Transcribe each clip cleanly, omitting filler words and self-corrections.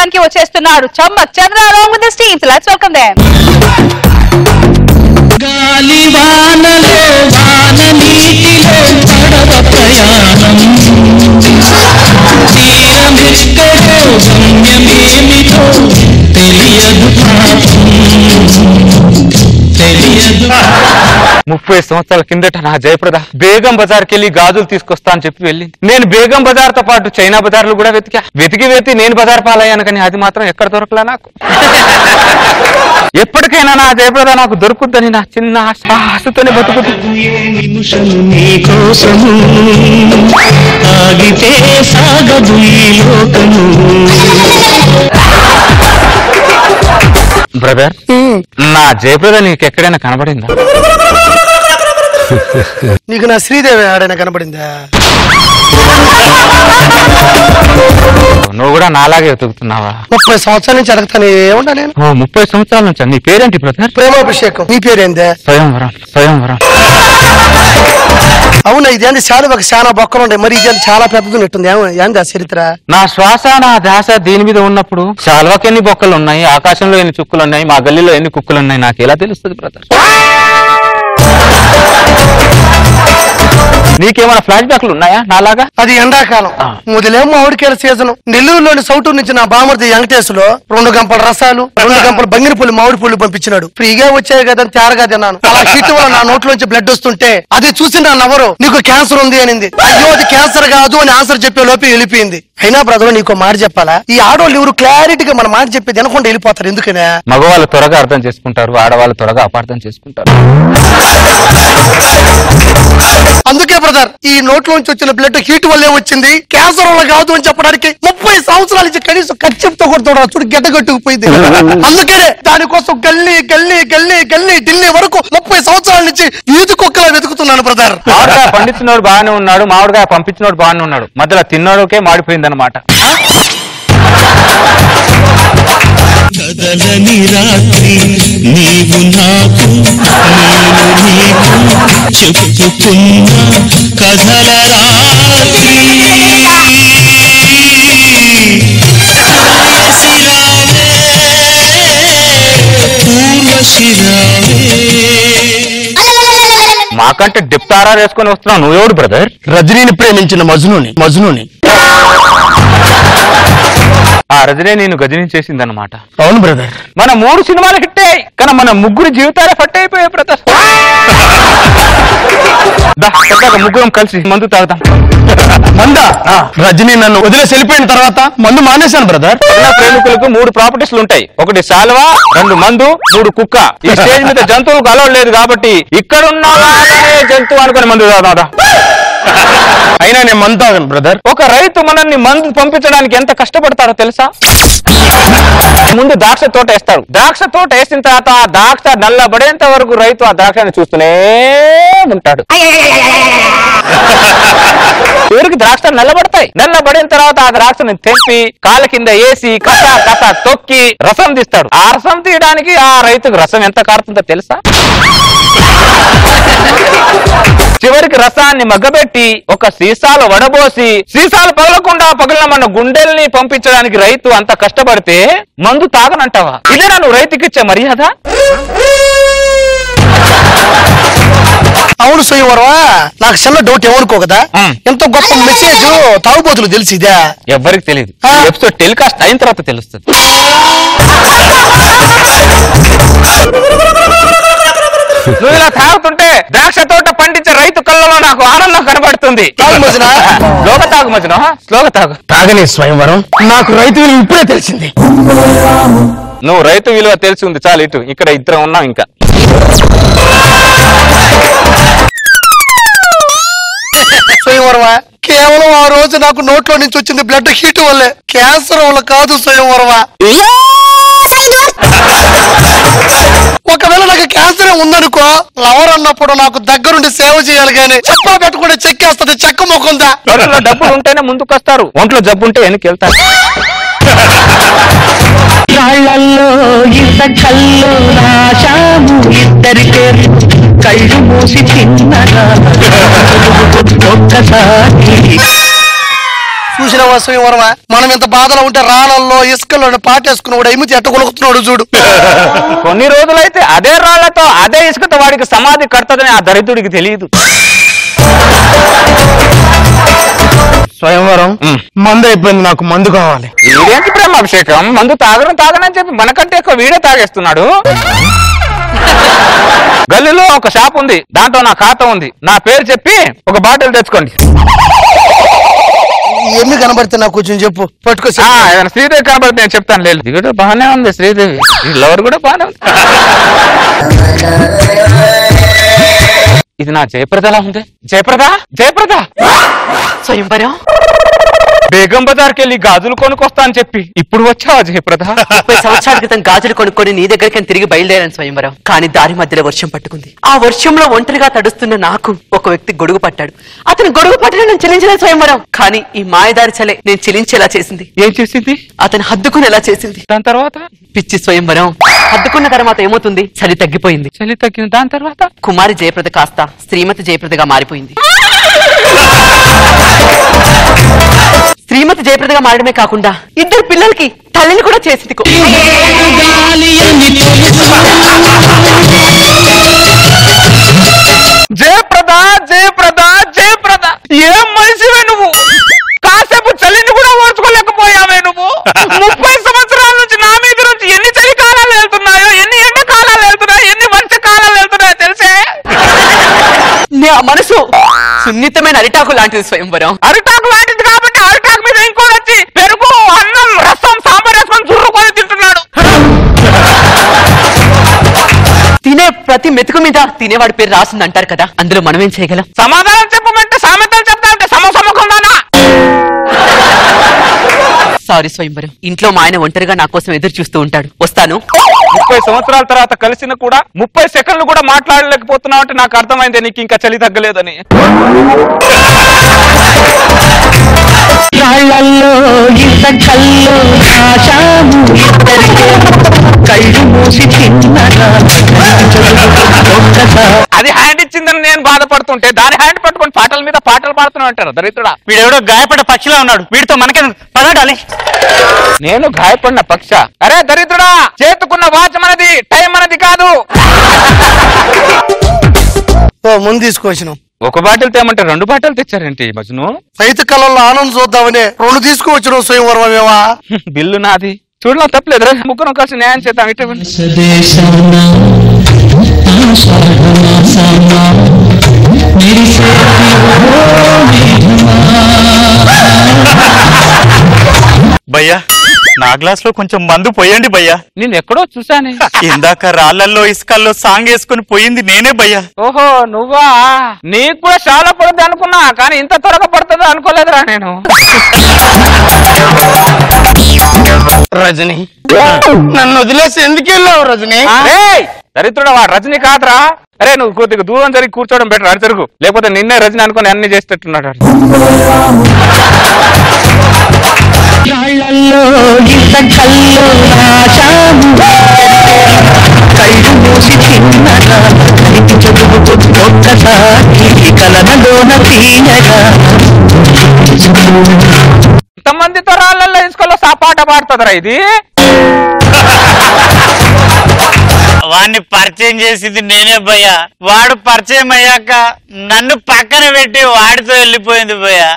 చేయడానికి వచ్చేస్తున్నాడు చమ్మక్ చంద్ర along with the teams. Let's welcome them. గాలి వానలో వాన నీటిలో పడవ ప్రయాణం తీరమెక్కడో గమ్యమేమిటో తెలియదు తెలియదు 30 సంవత్సరాల కిందట నా జయప్రద బేగం బజార్కి వెళ్ళి గాజులు తీసుకొస్తా అని చెప్పి వెళ్ళింది. నేను బేగం బజార్ తో పాటు చైనా బజార్లు కూడా వెతికి నేను బజార్ పాలయ్యాను, కానీ అది మాత్రం ఎక్కడ దొరకలా నాకు. ఎప్పటికైనా నా జయప్రద నాకు దొరుకుద్దని నా చిన్న ఆశతోనే బతుకుతుంది. బ్రదర్, నా జయప్రద నీకు ఎక్కడైనా కనబడిందా? నీకు నా శ్రీదేవి ఆడైనా కనబడిందా? నువ్వు కూడా నాలాగే వెతుకుతున్నావా? 30 సంవత్సరాల నుంచి అడగతానే ఏముండా నేను. 30 సంవత్సరాల నుంచి. నీ పేరేంటి బ్రదర్? ప్రేమాభిషేకం. నీ పేరేందే? స్వయంవరం. అవునా, ఇదేంటి శాలువకు చాలా బొక్కలు ఉంటాయి, మరి ఇదేంటి చాలా పెద్దది ఉంటుంది. ఏంది ఆ చరిత్ర? నా శ్వాస నా ధ్యాస దీని మీద ఉన్నప్పుడు శాలువకి ఎన్ని బొక్కలు ఉన్నాయి, ఆకాశంలో ఎన్ని చుక్కలు ఉన్నాయి, మా గల్లీలో ఎన్ని కుక్కలు ఉన్నాయి నాకు ఎలా తెలుస్తుంది బ్రదర్? నీకేమైనా ఫ్లాష్ బ్యాక్లు ఉన్నాయా నాలాగా? అది ఎండాకాలం, మొదలేమో మామిడికాయల సీజన్. నెల్లూరులోని సౌటూరు నుంచి నా బామర్ది వెంకటేశ్వలో 2 గంపల రసాలు 2 గంపల బంగినపల్లి మామిడి పళ్ళు పంపించినాడు. ఫ్రీగా వచ్చాయి కదా తేరగా తిన్నాను. అలా హీట్ వల్ల నా నోట్లోంచి బ్లడ్ వస్తుంటే అది చూసి నా నవ్వరు నీకు క్యాన్సర్ ఉంది అనింది. అయ్యో అది క్యాన్సర్ కాదు అని ఆన్సర్ చెప్పే లోపే వెళ్ళిపోయింది. అయినా బ్రదర్ నీకు మాట చెప్పాలా, ఈ ఆడవాళ్ళు ఎవరు క్లారిటీగా మన మాట చెప్పి తినకుండా వెళ్ళిపోతారు. ఎందుకనే? మగవాళ్ళు త్వరగా అర్థం చేసుకుంటారు, ఆడవాళ్ళు త్వరగా అపార్థం చేసుకుంటారు. అందుకే బ్రదర్ ఈ నోట్లోంచి వచ్చిన బ్లడ్ హీట్ వల్లే వచ్చింది, క్యాన్సర్ వల్ల కాదు అని చెప్పడానికి 30 సంవత్సరాల నుంచి కనీసం ఖర్చుతో కొడుతున్నా చూడు గడ్డగట్టుకుపోయింది. అందుకే దానికోసం గల్లీ ఢిల్లీ వరకు 30 సంవత్సరాల నుంచి ఈదు కుక్కలా వెతుకుతున్నాను బ్రదర్. మామిడికాయ పండించినోడు బాగానే ఉన్నాడు, మామిడికాయ పంపించినోడు బాగానే ఉన్నాడు, మధ్యలో తిన్నోడుకే మాడిపోయింది అనమాట. కదలని రాత్రి నీవు నాకు నేను నీకు చెప్పుకున్న కథల రాత్రి మాకంటే డిప్తారా వేసుకొని వస్తున్నావు, నువ్వెవడు బ్రదర్? రజనీని ప్రేమించిన మజ్నుని. ఆ రజనీ నేను గజనీ చేసిందన్నమాట. అవును బ్రదర్. మన 3 సినిమాలు హిట్ అయ్యాయి, కానీ మన ముగ్గురు జీవితాలే ఫట్ అయిపోయాయి బ్రదర్. ముగ్గురం కలిసి మందు తాగుతాం. మందా? రజనీ నన్ను వదిలేసి వెళ్ళిపోయిన తర్వాత మందు మానేశాను బ్రదర్. ప్రేమికులకు 3 ప్రాపర్టీస్లు ఉంటాయి, 1 శాల్వా, 2 మందు, 3 కుక్క. ఈ స్టేజ్ మీద జంతువులకు అలవాటు లేదు కాబట్టి ఇక్కడున్నా జంతువు అనుకుని మందు తాగుదా. అయినా నేను మందు తాగను బ్రదర్. ఒక రైతు మనల్ని మందు పంపించడానికి ఎంత కష్టపడతారో తెలుసా? ముందు ద్రాక్ష తోట వేస్తాడు, ద్రాక్ష తోట వేసిన తర్వాత ఆ ద్రాక్ష నల్లబడేంత వరకు రైతు ఆ ద్రాక్షని చూస్తూనే ఉంటాడు. ఎవరికి ద్రాక్ష నల్లబడిన తర్వాత ఆ ద్రాక్షని తెంపి కాళ్ళ కింద వేసి కస తొక్కి రసం తీస్తాడు. ఆ రసం తీయడానికి ఆ రైతుకు రసం ఎంత కారుతుందో తెలుసా? చివరికి రసాన్ని మగ్గబెట్టి ఒక సీసాలు వడబోసి సీసాలు పగిలిన మన గుండెల్ని పంపించడానికి రైతు అంత కష్టపడితే మందు తాగనంటావా? ఇదేనా నువ్వు రైతుకిచ్చే మర్యాద? అవును సోయవరవా, నాకు చిన్న డౌట్ ఏమనుకో కదా, ఎంత గొప్ప మెసేజ్ తాగుబోతులు తెలిసిదా? ఎవరికి తెలియదు, ఎపిసోడ్ టెలికాస్ట్ అయిన తర్వాత తెలుస్తుంది. నువ్వు ఇలా తాగుతుంటే ద్రాక్ష తోట పండించే రైతు కళ్ళలో నాకు ఆనందం కనబడుతుంది. స్లోగా తాగు. తాగనే స్వయంవరం, నాకు రైతు విలువ ఇప్పుడే తెలిసింది. నువ్వు రైతు విలువ తెలిసి ఉంది చాలు. ఇటు ఇక్కడ ఇద్దరం ఉన్నాం. ఇంకా స్వయంవరమా, కేవలం ఆ రోజు నాకు నోట్లో నుంచి వచ్చింది బ్లడ్ హీట్ వల్లే, క్యాన్సర్ వల్ల కాదు స్వయంవరమా. ఒకవేళ నాకు క్యాన్సర్ ఉందనుకో, లవర్ అన్నప్పుడు నాకు దగ్గరుండి సేవ చేయాలి గానీ చెప్పా పెట్టకుండా చెక్కేస్తుంది చెక్క మొక్కుందా. ఒంట్లో డబ్బులు ఉంటేనే ముందుకు వస్తారు, ఒంట్లో జబ్బు ఉంటే వెనక్కి వెళ్తారు. రాళ్ళల్లో ఇంత కళ్ళు రాశాము ఇద్దరికే, కళ్ళు మూసి తిన్నరా ఒక్కసారి. చూసిన స్వయంవరమా మనం ఇంత బాధలో ఉంటే రాళ్ళల్లో ఇసుకల్లో పాటేసుకున్నాడు ఎమితి ఎట్ట కొలుకుతున్నాడు చూడు. కొన్ని రోజులైతే అదే రాళ్లతో అదే ఇసుకతో వాడికి సమాధి కడతదని ఆ దరిద్రుడికి తెలియదు. స్వయంవరం మందు అయిపోయింది, నాకు మందు కావాలి. వీడేంటి ప్రేమాభిషేకం, మందు తాగనని చెప్పి మనకంటే ఎక్కువ వీడే తాగేస్తున్నాడు. గల్లీలో ఒక షాప్ ఉంది, దాంట్లో నా ఖాతా ఉంది, నా పేరు చెప్పి ఒక బాటిల్ తెచ్చుకోండి. ఎన్ని కనబడితే నాకు కొంచెం చెప్పు పట్టుకొచ్చి. ఏదైనా శ్రీదేవి కనబడితే నేను చెప్తాను. లేదు ఇది కూడా బాగానే ఉంది, శ్రీదేవి లవర్ కూడా బాగానే ఉంది. ఇది నా జయప్రదలా ఉంది. జయప్రద స్వయంవరం బేగం బజార్కి వెళ్ళి గాజులు కొనుక్కొస్తా అని చెప్పి ఇప్పుడు వచ్చావా జయప్రద? 30 సంవత్సరాల క్రితం గాజులు కొనుక్కొని నీ దగ్గరికి తిరిగి బయలుదేరాను స్వయంవరం. కానీ దారి మధ్యలో వర్షం పట్టుకుంది. ఆ వర్షంలో ఒంటరిగా తడుస్తున్న నాకు ఒక వ్యక్తి గొడుగు పట్టాడు. అతను గొడుగు పట్టిన నేను చెల్లించలేదు స్వయంవరం. కానీ ఈ మాయదారి చలే నేను చెల్లించేలా చేసింది. ఏం చేసింది? అతను హద్దుకునేలా చేసింది. దాని తర్వాత పిచ్చి స్వయంవరం. హద్దుకున్న తర్వాత ఏమవుతుంది? చలి తగ్గిపోయింది. చలి తగ్గింది. దాని తర్వాత కుమారి జయప్రద కాస్త శ్రీమతి జయప్రదగా మారిపోయింది. శ్రీమతి జయప్రదగా మారడమే కాకుండా 2 పిల్లలకి తల్లిని కూడా చేసింది. జయప్రద ఏం మనిషివే నువ్వు? కాసేపు చలిని కూడా ఓర్చుకోలేకపోయావే నువ్వు. 30 సంవత్సరాల నుంచి నా మీద నుంచి ఎన్ని చలికాలాలు వెళ్తున్నాయో, ఎన్ని ఎండకాలాలు వెళ్తున్నాయో, ఎన్ని వర్షకాలాలు వెళ్తున్నాయో తెలిసే? నా మనసు సున్నితమైన అరిటాకు లాంటిది స్వయంవరం. అరిటాకు లాంటిది కాబట్టి అరిటాకు మీద ఇంకోటి వచ్చి పెరుగు, అన్నం, రసం, సాంబార్ వేసుకొని చుర్రుకొని తింటున్నాడు. తినే ప్రతి మెతుకు మీద తినేవాడి పేరు రాసింది అంటారు కదా, అందులో మనం ఏం చేయగలం? సమాధానం చెప్పమంటే సామెతలు చెప్తా అంటే సమసముఖందానా? సారీ స్వయంవరం. ఇంట్లో మా ఆయన ఒంటరిగా నా కోసం ఎదురు చూస్తూ ఉంటాడు. వస్తాను. 30 సంవత్సరాల తర్వాత కలిసిన కూడా 30 సెకండ్లు కూడా మాట్లాడలేకపోతున్నావు అంటే నాకు అర్థమైంది నీకు ఇంకా చలి తగ్గలేదని. రాళ్ళల్లో ఇంత కల్లో ఆశాము ఇద్దరికే కళ్ళు మూసి అది హ్యాండ్ ఇచ్చిందని నేను బాధపడుతుంటే దాని హ్యాండ్ పట్టుకొని పాటల మీద పాటలు పాడుతున్నా అంటారు దరిద్రుడా. వీడెవడో గాయపడ్డ పక్షిలా ఉన్నాడు, వీడితో మనకే పదాడాలి. నేను గాయపడిన పక్ష? అరే దరిద్రుడా, చేతుకున్న వాచ్ మనది, టైం మనది కాదు. ముందు తీసుకొచ్చినాం. ఒక బాటిల్ తేమంటే 2 బాటిల్ తెచ్చారేంటి మజ్ను? రైతు కళల్లో ఆనందం చూద్దామని 2 తీసుకువచ్చినాం స్వయంవరం. మేమా బిల్లు నాది చూడడం తప్పలేదు. ముగ్గురం కలిసి న్యాయం చేద్దాం. ఇటు భయ్యా నా గ్లాస్ లో కొంచెం మందు పోయండి భయ్యా. నేను ఎక్కడో చూసానే. ఇందాక రాళ్లల్లో ఇసుకల్లో సాంగ్ వేసుకుని పోయింది నేనే భయ్యా. ఓహో నువ్వా? నీకు కూడా చాలా పడుతుంది అనుకున్నా, కానీ ఇంత త్వరగా పడుతుందో అనుకోలేదురా నేను. రజని నన్ను వదిలేసి ఎందుకు వెళ్ళావు రజని? దరిద్రుడు వాడు రజని కాదురా. అరే నువ్వు కొద్దిగా దూరం జరిగి కూర్చోవడం బెటర్. అడి జరుగు, లేకపోతే నిన్నే రజని అనుకుని అన్ని చేసేటట్టున్నాడు. రాళ్ళల్లో ఇంత కల్లో ఆశాము కళ్ళు మూసి ఒక్కసారి కలనలోన తీయగా ఇంతమందితో రాళ్ళల్లో ఇసుకల్లో పాట పాడుతుందిరా ఇది. వాడిని పరిచయం చేసింది నేనే భయ్యా. వాడు పరిచయం అయ్యాక నన్ను పక్కన పెట్టి వాడితో వెళ్ళిపోయింది భయ్యా.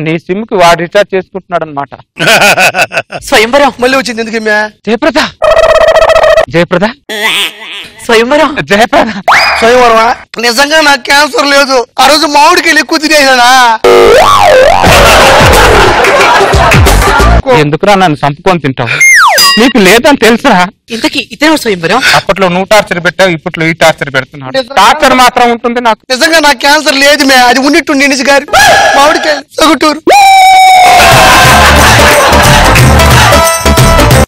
నీ సిమ్ కి వాడు రీఛార్జ్ చేసుకుంటున్నాడు అనమాట. స్వయంవరం మళ్ళీ వచ్చింది ఎందుకు? జయప్రద స్వయంవరం స్వయంవరమా? నిజంగా నాకు క్యాన్సర్ లేదు. ఆ రోజు మామిడికి వెళ్ళి ఎక్కువ తినేనా? ఎందుకురా నన్ను చంపుకొని తింటావు? నీకు లేదని తెలుసా? ఇంతకీ ఇతను స్వయంవరం. అప్పట్లో నువ్వు టార్చర్ పెట్టావు, ఇప్పట్లో ఈ టార్చర్ పెడుతున్నాడు. టార్చర్ మాత్రం ఉంటుంది నాకు. నిజంగా నాకు క్యాన్సర్ లేదు మే. అది ఉన్నట్టు నినిసి గారి మామిడికి సగుటూరు.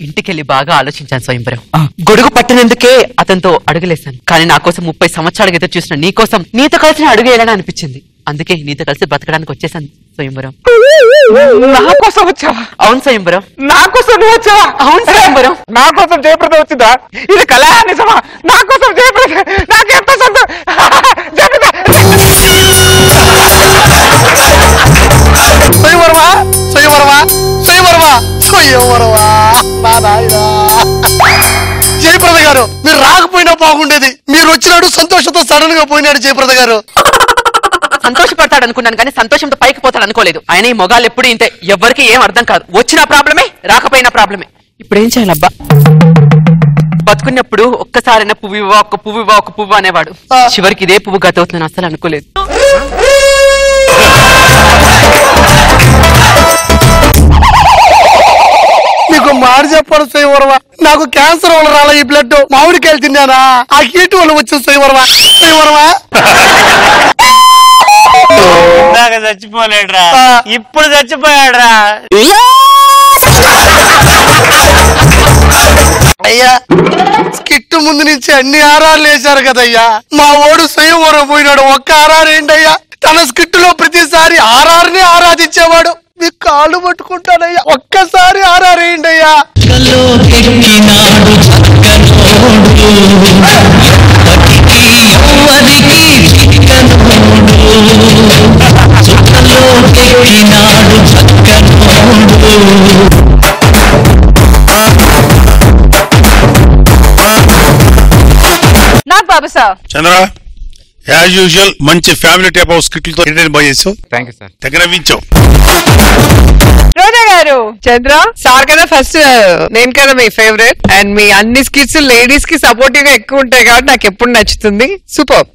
ఇంటికెళ్ళి బాగా ఆలోచించాను స్వయంవరం. గొడుగు పట్టినందుకే అతనితో అడుగులేశాను. కానీ నా కోసం 30 సంవత్సరాలుగా ఎదురు చూసిన నీ కోసం నీతో కలిసి అడుగు వేయాలని అనిపించింది. అందుకే నీతో కలిసి బ్రతకడానికి వచ్చేసాను స్వయంవరం. నా కోసం వచ్చావా? అవును స్వయంవరం. నా కోసం నువ్వు వచ్చావా? అవును స్వయంవరం. నా కోసం జయప్రద వచ్చిందా? ఇది కళా నిజమా? నా కోసం జయప్రద, నాకెంత సంతోషం. స్వయంవరమా? స్వయంవరమా? ఉండేది. మీరు వచ్చినాడు సంతోషంతో సడన్ గా పోయినాడు జయప్రద గారు. సంతోషపడతాడు అనుకున్నాను కానీ సంతోషంతో పైకి పోతాడు అనుకోలేదు. ఆయన ఈ మొగాలు ఎప్పుడు ఇంతే, ఎవరికి ఏం అర్థం కాదు. వచ్చిన ప్రాబ్లమే, రాకపోయినా ప్రాబ్లమే. ఇప్పుడు ఏం చేయాలబ్బా? బతుకున్నప్పుడు ఒక్కసారైనా పువ్వు ఇవ్వ, ఒక్క పువ్వు ఇవ్వ, ఒక్క పువ్వు అనేవాడు. చివరికి ఇదే పువ్వు గత అవుతుందని అసలు అనుకోలేదు. నీకు మాట చెప్పాను శ్రీవరవ, నాకు క్యాన్సర్ వల్ల రాలే ఈ బ్లడ్, మామిడికాయలు తిన్నానా ఆ హీట్ వల్ల వచ్చింది శ్రీవరవ. శ్రీవరవ ఇందాక చచ్చిపోలేడురా, ఇప్పుడు చచ్చిపోయాడురా. అయ్యా స్కిట్ ముందు నుంచి అన్ని ఆరాలు వేశారు కదయ్యా. మా ఓడు స్వయంవరం పోయినాడు, ఒక్క ఆరారు ఏంటయ్యా? తన స్కిట్ లో ప్రతిసారి ఆరారుని ఆరాధించేవాడు. మీ కాళ్ళు పట్టుకుంటానయ్యా, ఒక్కసారి ఆరారేయండయ్యా. నాకు బాబు సార్. చంద్ర యాజ్ యూజువల్ మంచి ఫ్యామిలీ టైప్ ఆఫ్ స్క్రిప్ట్లతో ఎంటర్టైన్ బాగా చేసావు. Thank you sir. దగ్గర వించావు. రోజా గారు, చంద్ర సార్ కదా ఫస్ట్, నేను కదా మీ ఫేవరెట్. అండ్ మీ అన్ని స్కిట్స్ లేడీస్ కి సపోర్టివ్ గా ఎక్కువ ఉంటాయి కాబట్టి నాకు ఎప్పుడు నచ్చుతుంది. సూపర్.